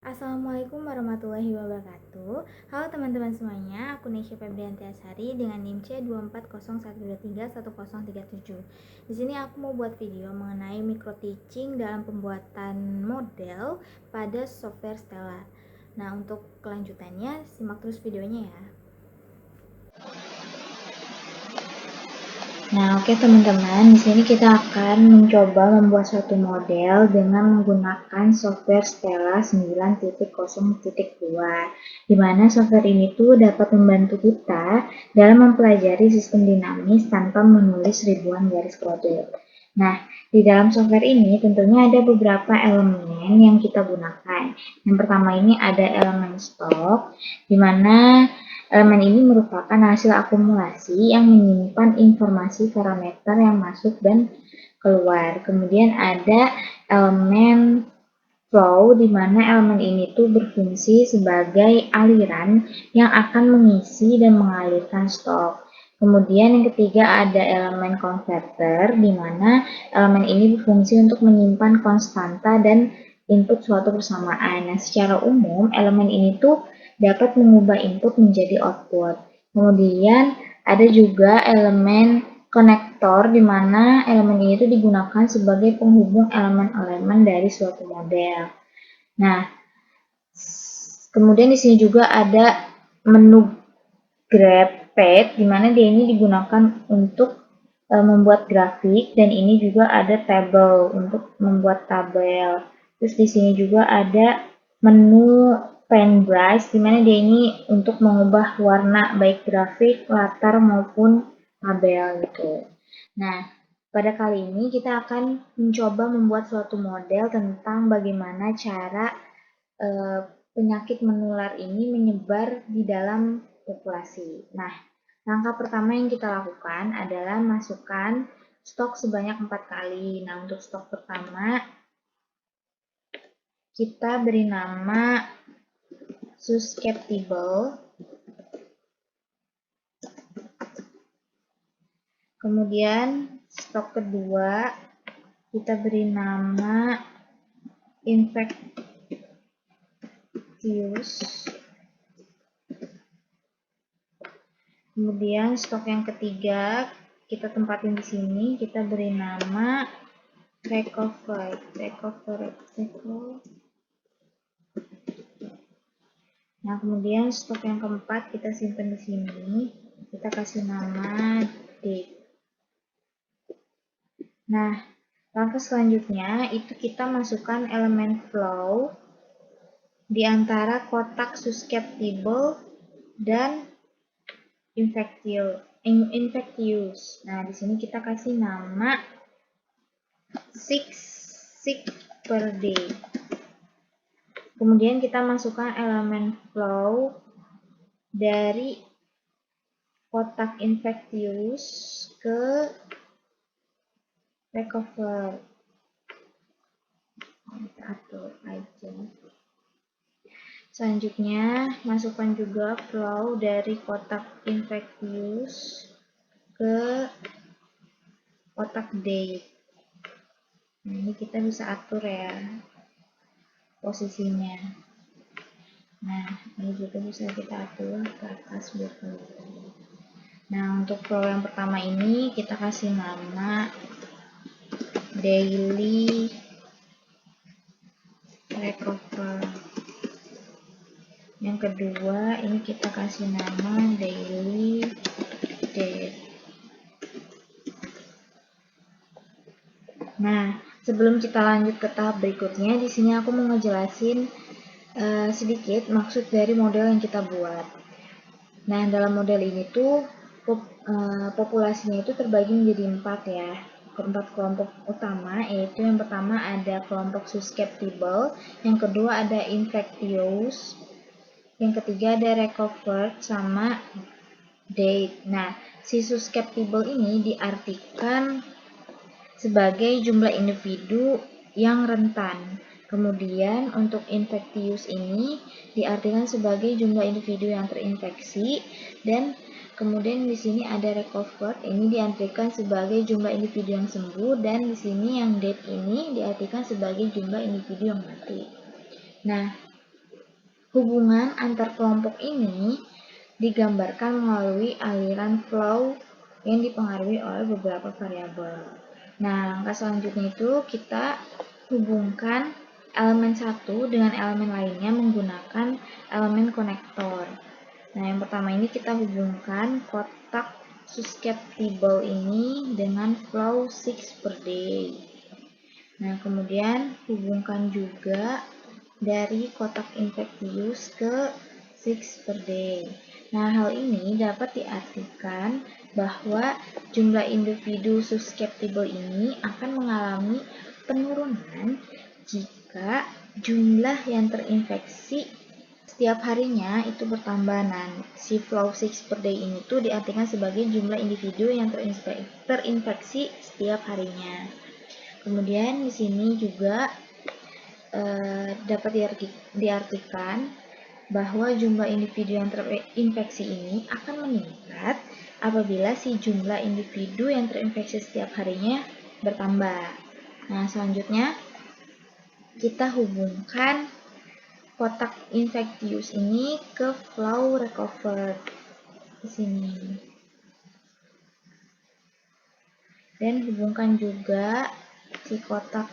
Assalamualaikum warahmatullahi wabarakatuh. Halo teman-teman semuanya, aku Nisha Febrianti Asari dengan NIM C24012311037. Di sini aku mau buat video mengenai micro teaching dalam pembuatan model pada software Stellar. Nah, untuk kelanjutannya simak terus videonya ya. Nah, oke teman-teman, di sini kita akan mencoba membuat suatu model dengan menggunakan software Stella 9.0.2, di mana software ini tuh dapat membantu kita dalam mempelajari sistem dinamis tanpa menulis ribuan garis kode. Nah, di dalam software ini tentunya ada beberapa elemen yang kita gunakan. Yang pertama ini ada elemen stok, di mana elemen ini merupakan hasil akumulasi yang menyimpan informasi parameter yang masuk dan keluar. Kemudian ada elemen flow, di mana elemen ini tuh berfungsi sebagai aliran yang akan mengisi dan mengalirkan stok. Kemudian yang ketiga ada elemen converter, di mana elemen ini berfungsi untuk menyimpan konstanta dan input suatu persamaan. Nah, secara umum elemen ini tuh dapat mengubah input menjadi output. Kemudian ada juga elemen konektor, di mana elemen ini digunakan sebagai penghubung elemen-elemen dari suatu model. Nah, kemudian di sini juga ada menu graph pad, di mana dia ini digunakan untuk membuat grafik, dan ini juga ada table untuk membuat tabel. Terus di sini juga ada menu paintbrush, di mana dia ini untuk mengubah warna baik grafik, latar maupun tabel gitu. Nah, pada kali ini kita akan mencoba membuat suatu model tentang bagaimana cara penyakit menular ini menyebar di dalam populasi. Nah, langkah pertama yang kita lakukan adalah masukkan stok sebanyak 4 kali. Nah, untuk stok pertama kita beri nama susceptible. Kemudian stok kedua kita beri nama infectious. Kemudian stok yang ketiga kita tempatin di sini, kita beri nama recovered. Nah, kemudian stok yang keempat kita simpan di sini, kita kasih nama date. Nah, langkah selanjutnya itu kita masukkan elemen flow di antara kotak susceptible dan infectious. Nah, di sini kita kasih nama 6 per day. Kemudian kita masukkan elemen flow dari kotak infectious ke recover. Kita atur aja. Selanjutnya, masukkan juga flow dari kotak infectious ke kotak date. Nah, ini kita bisa atur ya posisinya. Nah, ini juga bisa kita atur ke atas bawah. Nah, untuk flow yang pertama ini kita kasih nama daily recover. Yang kedua ini kita kasih nama daily date. Nah, sebelum kita lanjut ke tahap berikutnya, di sini aku mau ngejelasin sedikit maksud dari model yang kita buat. Nah, dalam model ini tuh populasinya itu terbagi menjadi 4 ya. Keempat kelompok utama, yaitu yang pertama ada kelompok susceptible, yang kedua ada infectious, yang ketiga ada recovered, sama date. Nah, si susceptible ini diartikan sebagai jumlah individu yang rentan. Kemudian untuk infectious ini diartikan sebagai jumlah individu yang terinfeksi, dan kemudian di sini ada recovered, ini diartikan sebagai jumlah individu yang sembuh, dan di sini yang dead ini diartikan sebagai jumlah individu yang mati. Nah, Hubungan antar kelompok ini digambarkan melalui aliran flow yang dipengaruhi oleh beberapa variabel. Nah, langkah selanjutnya itu kita hubungkan elemen satu dengan elemen lainnya menggunakan elemen konektor. Nah, yang pertama ini kita hubungkan kotak susceptible ini dengan flow 6 per day. Nah, kemudian hubungkan juga dari kotak infectious ke 6 per day. Nah, hal ini dapat diartikan bahwa jumlah individu susceptible ini akan mengalami penurunan jika jumlah yang terinfeksi setiap harinya itu bertambah. Nah, si flow 6 per day ini tuh diartikan sebagai jumlah individu yang terinfeksi setiap harinya. Kemudian di sini juga dapat diartikan bahwa jumlah individu yang terinfeksi ini akan meningkat apabila si jumlah individu yang terinfeksi setiap harinya bertambah. Nah, selanjutnya kita hubungkan kotak infectious ini ke flow recovered di sini. Dan hubungkan juga si kotak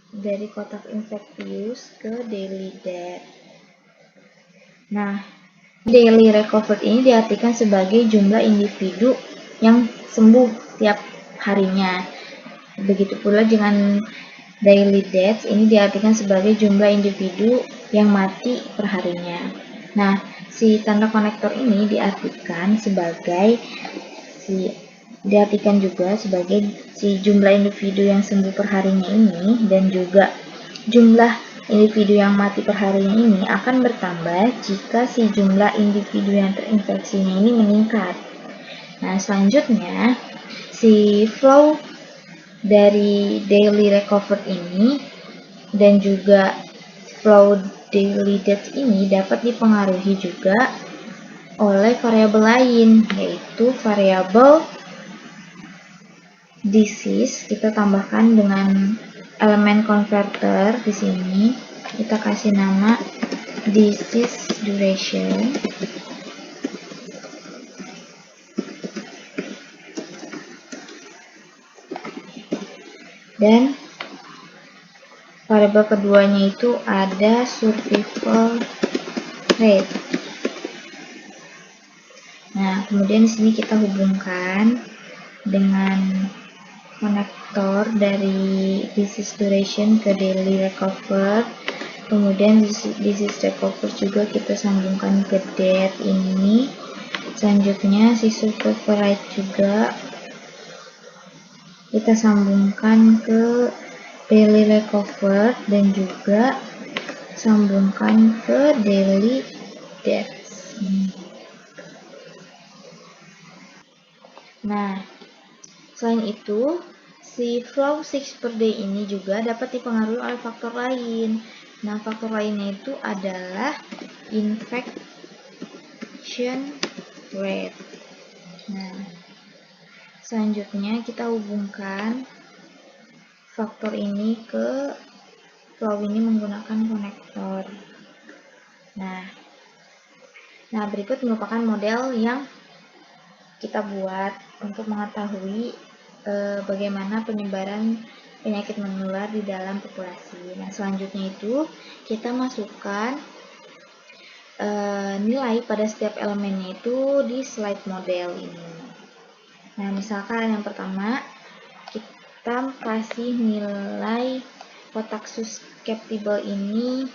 dari kotak infectious ke daily death. Nah, daily recovered ini diartikan sebagai jumlah individu yang sembuh tiap harinya. Begitu pula dengan daily death ini diartikan sebagai jumlah individu yang mati per harinya. Nah, si tanda konektor ini diartikan juga sebagai si jumlah individu yang sembuh per harinya ini dan juga jumlah individu yang mati per harinya ini akan bertambah jika si jumlah individu yang terinfeksinya ini meningkat. Nah, selanjutnya si flow dari daily recovered ini dan juga flow daily death ini dapat dipengaruhi juga oleh variabel lain, yaitu variabel disease. Kita tambahkan dengan elemen converter di sini. Kita kasih nama disease duration. Dan variabel keduanya itu ada survival rate. Nah, kemudian di sini kita hubungkan dengan konektor dari disease duration ke daily recover. Kemudian disease recover juga kita sambungkan ke death ini. Selanjutnya si survival rate juga kita sambungkan ke daily recover dan juga sambungkan ke daily death. Nah, selain itu, si flow 6 per day ini juga dapat dipengaruhi oleh faktor lain. Nah, faktor lainnya itu adalah infection rate. Nah, selanjutnya kita hubungkan faktor ini ke flow ini menggunakan konektor. Nah, berikut merupakan model yang kita buat untuk mengetahui bagaimana penyebaran penyakit menular di dalam populasi. Nah, selanjutnya itu kita masukkan nilai pada setiap elemennya itu di slide model ini. Nah, misalkan yang pertama kita kasih nilai kotak susceptible ini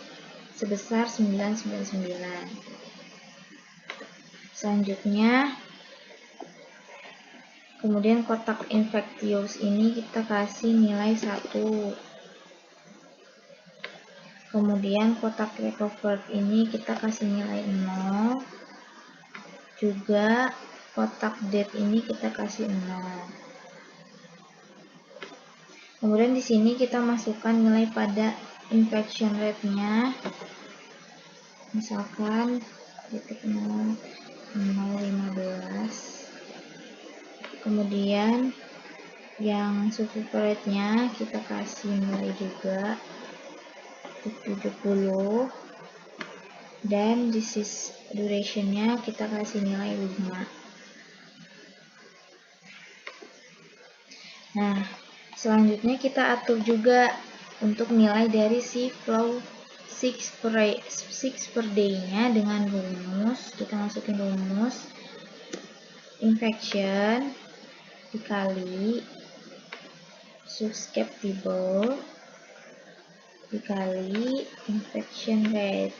sebesar 999. Selanjutnya kemudian kotak infectious ini kita kasih nilai 1. Kemudian kotak recovered ini kita kasih nilai 0. Juga kotak dead ini kita kasih 0. Kemudian di sini kita masukkan nilai pada infection rate-nya. Misalkan titik 0,15. Kemudian yang survival rate-nya kita kasih nilai juga 70. dan disease duration-nya kita kasih nilai 5. Nah, selanjutnya kita atur juga untuk nilai dari si flow 6 per day-nya dengan rumus. Kita masukin rumus infection dikali susceptible dikali infection rate.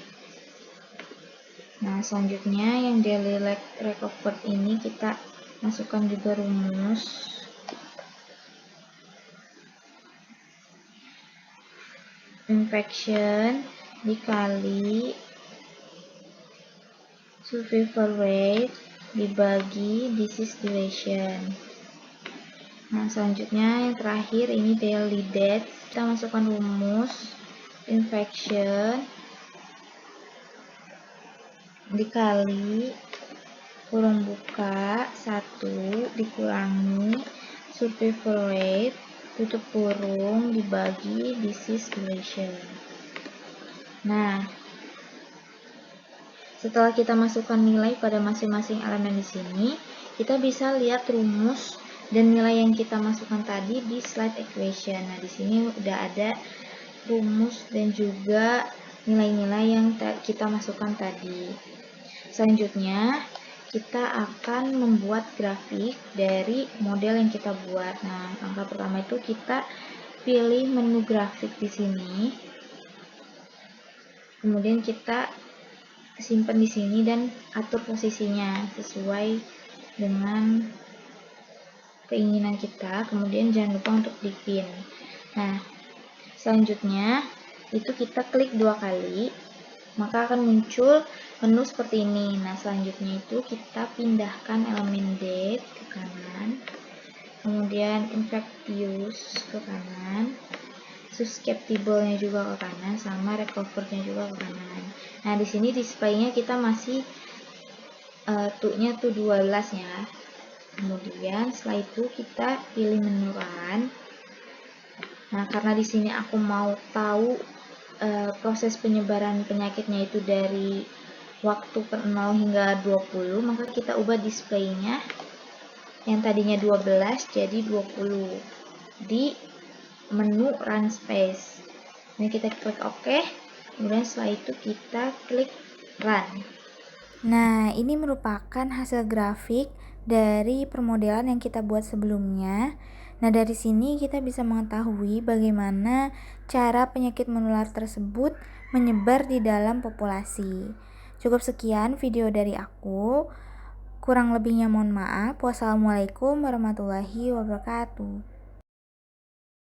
Nah, selanjutnya yang daily recovered ini kita masukkan juga rumus infection dikali survival rate dibagi disease duration. Nah, selanjutnya yang terakhir ini daily death. Kita masukkan rumus infection dikali kurung buka 1 dikurangi survival rate tutup kurung dibagi disease duration. Nah, setelah kita masukkan nilai pada masing-masing elemen di sini, kita bisa lihat rumus dan nilai yang kita masukkan tadi di slide equation. Nah, di sini udah ada rumus dan juga nilai-nilai yang kita masukkan tadi. Selanjutnya, kita akan membuat grafik dari model yang kita buat. Nah, langkah pertama itu kita pilih menu grafik di sini. Kemudian kita simpan di sini dan atur posisinya sesuai dengan keinginan kita. Kemudian jangan lupa untuk dipin. Nah, selanjutnya itu kita klik 2 kali, maka akan muncul menu seperti ini. Nah, selanjutnya itu kita pindahkan elemen date ke kanan, kemudian infectious ke kanan, susceptible-nya juga ke kanan, sama recovered-nya juga ke kanan. Nah, di sini display-nya kita masih tu-nya tuh 12 ya. Kemudian setelah itu kita pilih menu run. Nah, karena di sini aku mau tahu proses penyebaran penyakitnya itu dari waktu 0 hingga 20, maka kita ubah display-nya yang tadinya 12 jadi 20 di menu run space. Ini kita klik OK, kemudian setelah itu kita klik run. Nah, ini merupakan hasil grafik dari permodelan yang kita buat sebelumnya. Nah, dari sini kita bisa mengetahui bagaimana cara penyakit menular tersebut menyebar di dalam populasi. Cukup sekian video dari aku. Kurang lebihnya mohon maaf. Wassalamualaikum warahmatullahi wabarakatuh.